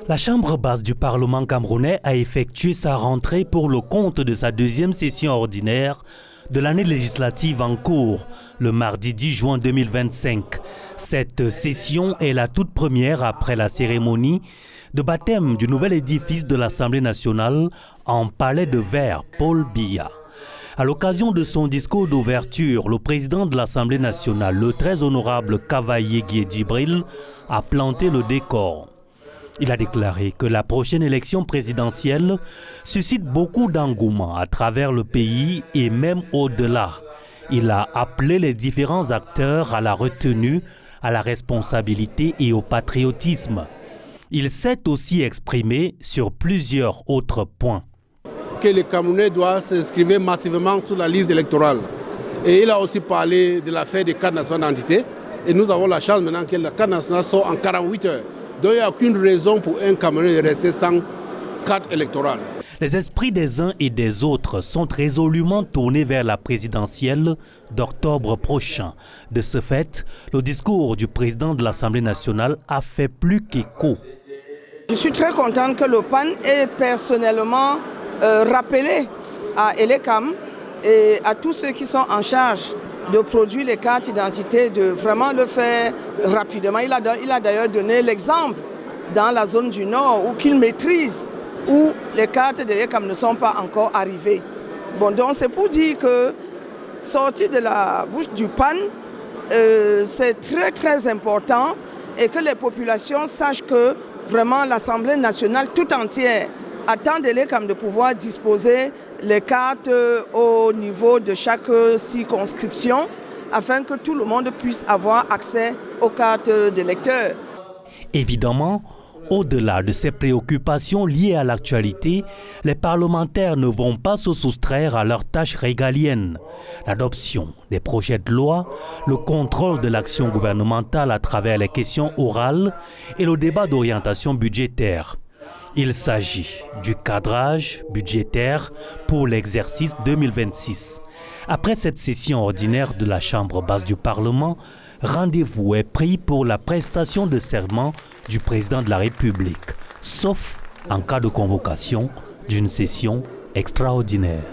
La Chambre basse du Parlement camerounais a effectué sa rentrée pour le compte de sa deuxième session ordinaire de l'année législative en cours, le mardi 10 juin 2025. Cette session est la toute première après la cérémonie de baptême du nouvel édifice de l'Assemblée nationale en palais de verre Paul Biya. À l'occasion de son discours d'ouverture, le président de l'Assemblée nationale, le très honorable Kavaye Guédibril, a planté le décor. Il a déclaré que la prochaine élection présidentielle suscite beaucoup d'engouement à travers le pays et même au-delà. Il a appelé les différents acteurs à la retenue, à la responsabilité et au patriotisme. Il s'est aussi exprimé sur plusieurs autres points. Que les Camerounais doivent s'inscrire massivement sur la liste électorale. Et il a aussi parlé de l'affaire des cartes nationales d'identité. Et nous avons la chance maintenant que les cartes nationales sont en 48 heures. Donc il n'y a aucune raison pour un Camerounais de rester sans carte électorale. Les esprits des uns et des autres sont résolument tournés vers la présidentielle d'octobre prochain. De ce fait, le discours du président de l'Assemblée nationale a fait plus qu'écho. Je suis très contente que le PAN ait personnellement rappelé à Elekam et à tous ceux qui sont en charge de produire les cartes d'identité, de vraiment le faire rapidement. Il a d'ailleurs donné l'exemple dans la zone du Nord où qu'il maîtrise, où les cartes d'Elekam ne sont pas encore arrivées. Bon, donc c'est pour dire que sortir de la bouche du PAN, c'est très très important et que les populations sachent que vraiment l'Assemblée nationale tout entière attend d'Elekam de pouvoir disposer les cartes au niveau de chaque circonscription afin que tout le monde puisse avoir accès aux cartes d'électeurs. Évidemment, au-delà de ces préoccupations liées à l'actualité, les parlementaires ne vont pas se soustraire à leurs tâches régaliennes. L'adoption des projets de loi, le contrôle de l'action gouvernementale à travers les questions orales et le débat d'orientation budgétaire. Il s'agit du cadrage budgétaire pour l'exercice 2026. Après cette session ordinaire de la Chambre basse du Parlement, rendez-vous est pris pour la prestation de serment du président de la République, sauf en cas de convocation d'une session extraordinaire.